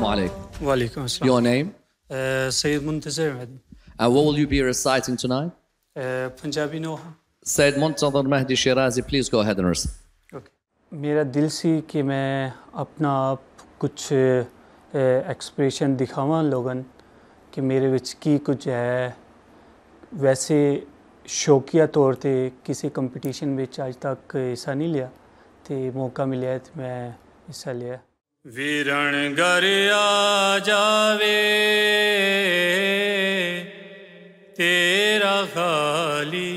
Assalamu alaikum. Walaikum assalam. Your name? Syed Muntazir Mehdi. And what will you be reciting tonight? Punjabi Noha. Syed Muntazir Mehdi Sherazi, please go ahead and recite. Okay. میرا دل سی کہ میں اپنا آپ کچھ expression دکھاواں لوگاں کہ میرے وچ کی کچھ ہے. ویسے شوقیہ طور تے کسی کمپٹیشن میں آج تک حصہ نہیں لیا تے موقع ملیا تو میں حصہ لیا. ویرن گر آ جاوے تیرا خالی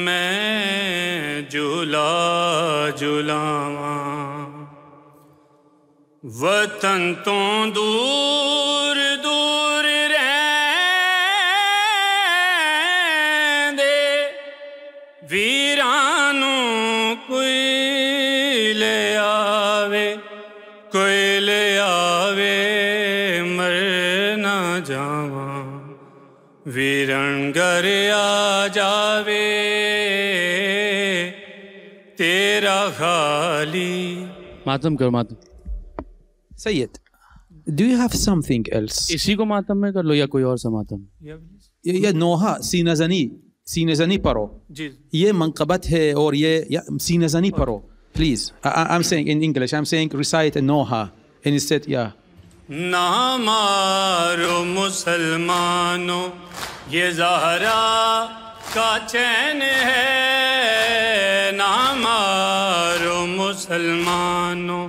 میں جھولا جھولاواں وطن تو دور دور رہندے ویرانوں کوئی لے آوے مر نہ جاواں ویرن گر آ جاوے تیرا خالی. ماتم کر ماتم. Syed, do you have something else? اسی کو ماتم میں کر لو یا کوئی اور سا ماتم. یہ نوحہ سینہ زنی پڑھو. یہ منقبت ہے اور یہ سینہ زنی پڑھو. Please, I'm saying in English, I'm saying recite a noha instead, yeah. نہ مارو مسلمانوں یہ زہرا کا چین ہے. نہ مارو مسلمانوں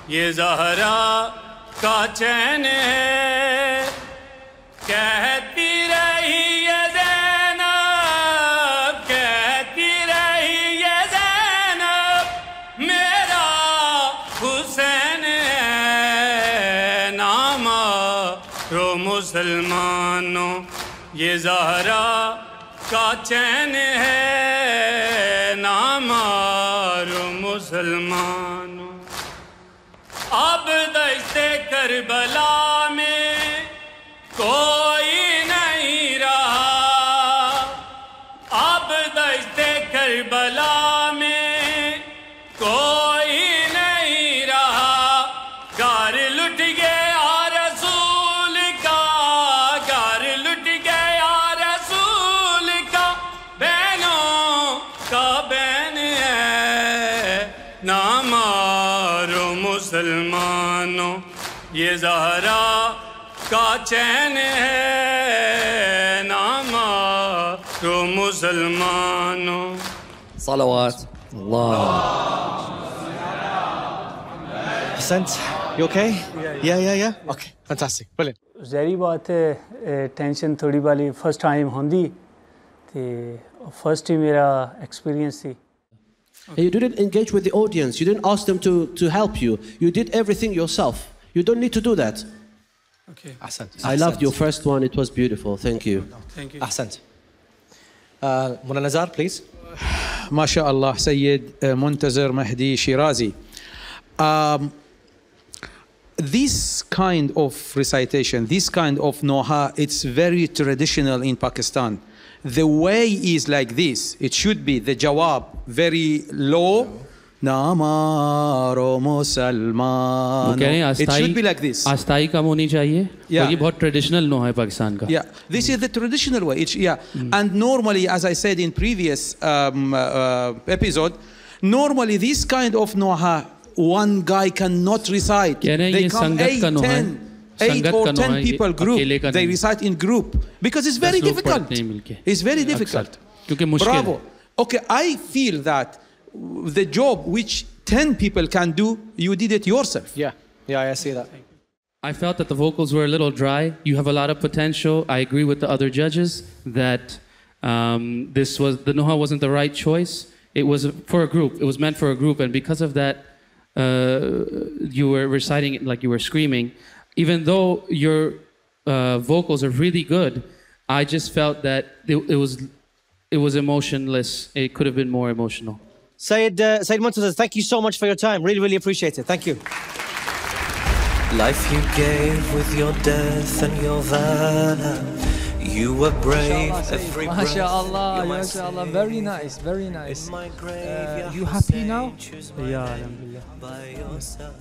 یہ زہرا کا چین ہے. کہتی رہی یہ زینب کہتی رہی یہ زینب میرا حسین ہے. نہ مارو مسلمانوں یہ زہرا کا چین ہے. نہ مارو مسلمانوں. اب دشت کربلا میں کوئی نہیں رہا. اب دشت کربلا میں کوئی نہیں رہا. گھر لٹ گیا رسول کا گھر لٹ گیا رسول کا بہنوں کا بہن ہے. نہ مارو مسلمانوں یہ زہرا کا چین ہے. نہ مارو مسلمانوں. صلوات Allah. Hussein, you okay? Yeah. Okay, fantastic, brilliant. ظاہری بات ہے ٹینشن تھوڑی والی فرسٹ ٹائم ہوندی تے فرسٹ ہی میرا ایکسپیرینس تھی. You didn't engage with the audience. You didn't ask them to help you. You did everything yourself. You don't need to do that. Okay. I loved your first one. It was beautiful. Thank you. Thank you. Ahsant. Mona Nazar, please. MashaAllah, Syed Muntazir Mehdi Sherazi. This kind of recitation, this kind of noha, it's very traditional in Pakistan. The way is like this. It should be the jawab very low. Namaro Musalman. It should be like this. آستائی کم ہونی چاہیے. یہ بہت traditional نو ہے پاکستان کا. Yeah, this is the traditional way. And normally, as I said in previous episode, normally this kind of noha, one guy cannot recite. They come 8 or 10 people group. They recite in group because it's very difficult. It's very difficult. Bravo. Okay, I feel that the job which 10 people can do, you did it yourself. Yeah, I see that. I felt that the vocals were a little dry. You have a lot of potential. I agree with the other judges that the noha wasn't the right choice. It was for a group. It was meant for a group, and because of that, you were reciting it like you were screaming. Even though your vocals are really good, I just felt that it was emotionless. It could have been more emotional. Syed Muntazir, thank you so much for your time. Really, really appreciate it. Thank you. Life you gave with your death and your valor, You were brave, every breath. MashaAllah, MashaAllah, very nice, very nice. You happy now? Yeah, alhamdulillah.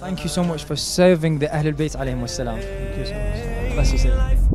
Thank you so much for serving the Ahlul Bayt alayhim wassalam. Thank you so much. Bless you, Sayyid.